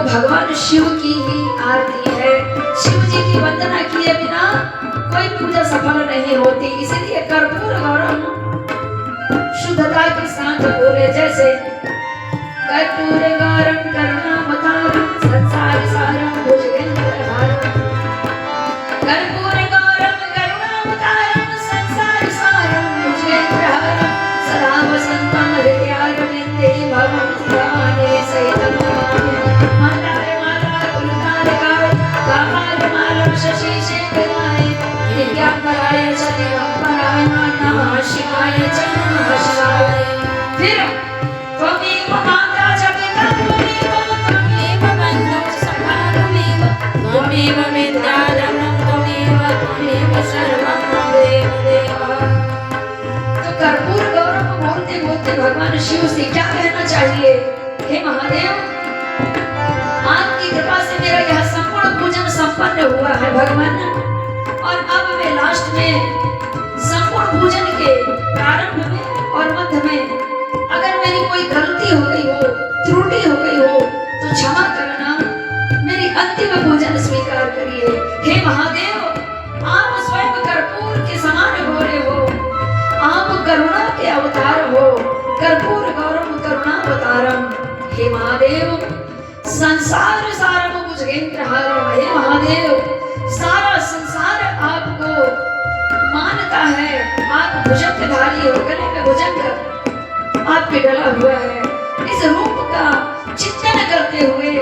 भगवान शिव की ही आरती है। शिव जी की वंदना किए बिना कोई पूजा सफल नहीं होती। इसीलिए कर्पूर गौरम शुद्धता के साथ बोले जैसे कर्पूर गौरम करुणावतारम संसार सारम भुजगेंद्रहारम। कर्पूर गौरम करुणावतारम संसार सारम भुजगेंद्रहारम सदा वसंतम हृदयारविंदे भवं भवानी सहितं नमामि। मंदारमाला तुलसीदाय कामालमाला शशि शेखराय दिव्यांबराय च दिगंबराय नमः शिवाय च नमः शिवाय। फिर त्वमेव माता च पिता त्वमेव त्वमेव बन्धुः सखा त्वमेव त्वमेव विद्याधरं त्वमेव सर्वं मम देव। तो कर्पूर गौरव बोलते बोलते भगवान शिव से क्या कहना चाहिए? हे महादेव, आपकी कृपा से मेरा यह संपूर्ण पूजन संपन्न हुआ है भगवान। और अब मैं लास्ट में संपूर्ण पूजन के प्रारंभ में और मध्य में अगर मेरी कोई गलती हो गई हो, त्रुटि हो गई हो तो क्षमा करना। मेरी अंतिम पूजन स्वीकार करिए। हे महादेव, आप स्वयं कर्पूर के समान गोरे हो, आप करुणा के अवतार हो। कर्पूर गौरम करुणावतारम। हे महादेव, संसार सारम भुजगेंद्रहारम। हे महादेव, सारा संसार आपको मानता है। आप भुजंगधारी हो, गले में भुजंग आपके डला हुआ है। इस रूप का चिंतन करते हुए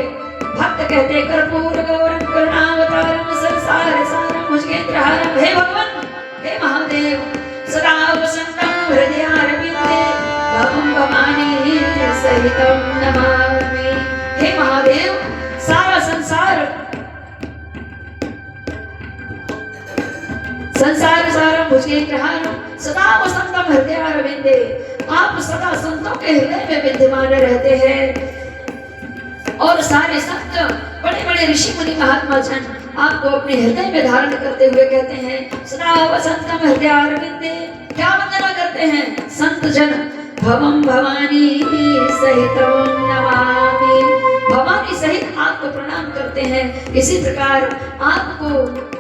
भक्त कहते कर्पूर गौरम करुणावतारम संसार सारम भुजगेंद्रहारम। हे भगवान, हे महादेव, सदा वसंतम हृदयारविंदे भवं भवानी सहितं नमामि। हे महादेव, सारा संसार सारम भुजगेंद्रहारम सदा वसंतम हृदयारविंदे। आप सदा संतों के हृदय में विद्यमान रहते हैं। और सारे संत, बड़े बड़े ऋषि मुनि महात्मा जन आपको अपने हृदय में धारण करते हुए कहते हैं सदा वसंतम हृदयारविंदे। क्या वंदना करते हैं संत जन? भवं भवानी सहितं नमामि। भवानी सहित आपको प्रणाम करते हैं। इसी प्रकार आपको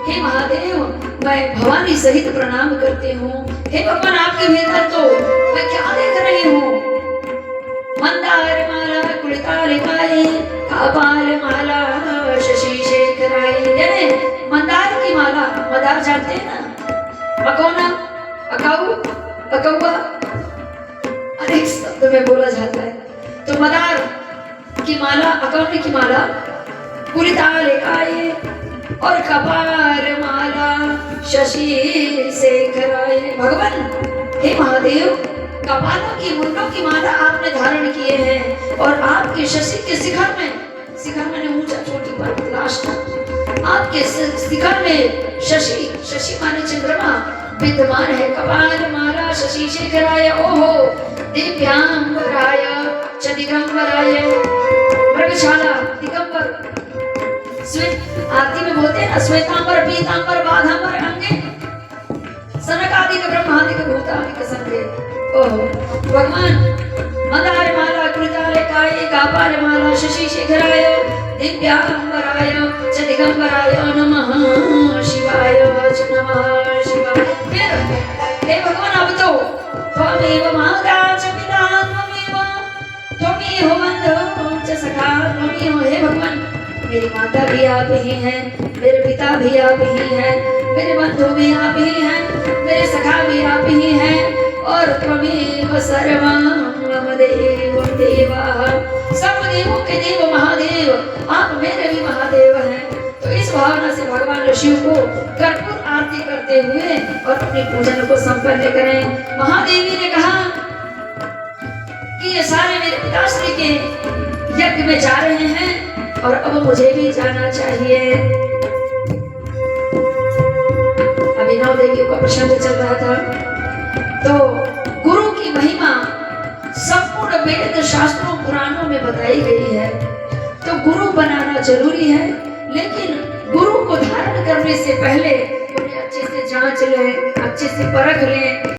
हे महादेव मैं भवानी सहित प्रणाम करती हूँ। हे भगवान, आपके भीतर तो मैं क्या देख रही हूँ? मंदार माला कुलितालिकाय कापाल माला शशि शेखराय। यानी मंदार की माला, मंदार जानते हैं ना, अकौना, अकाऊ, अकौआ, अनेक शब्द में बोला जाता है। तो मंदार की माला, अकौने की माला, कुलितालिकाय और कपाल माला शशि शेखराय। भगवान, हे महादेव, कपालों की, मुंडों की माला आपने धारण किए हैं और आपके शशि के शिखर मैंने ऊंचा चोटी पर लास्ट, आपके शिखर में शशि माने चंद्रमा विद्यमान है। कपाल माला शशि शेखराय ओहो दिव्यांबराय च दिगंबराय। मृगशाला दिगंबर, आरती में बोलते हैं ना, श्वेतांबर पीतांबर बाघांबर अंगे सनकादिक ब्रह्मादिक भूतादिक संगे। ओहो भगवान, मंदार माला कुलितालिकाय कापाल माला शशि शेखराय दिव्यांबराय च दिगंबराय नमः शिवाय च नमः शिवाय। फिर हे भगवान, अब तो त्वमेव माता च पिता त्वमेव बन्धुः च सखा त्वमेव। हे भगवान, मेरी माता भी आप ही हैं, मेरे पिता भी आप ही हैं, मेरे बंधु भी आप ही हैं, मेरे सखा भी आप ही हैं और त्वमेव सर्वं मम देवो देवः। सर्व देवों के देव महादेव, आप मेरे भी महादेव हैं। तो इस भावना से भगवान शिव को कर्पूर आरती करते हुए और अपने पूजन को संपन्न करें। महादेवी ने कहा कि ये सारे मेरे पिताश्री के यज्ञ में जा रहे हैं और अब मुझे भी जाना चाहिए। अभी नौ देवियों का प्रसंग चल रहा था। तो गुरु की महिमा संपूर्ण वेद शास्त्रों पुराणों में बताई गई है। तो गुरु बनाना जरूरी है, लेकिन गुरु को धारण करने से पहले उन्हें अच्छे से जांच लें, अच्छे से परख लें।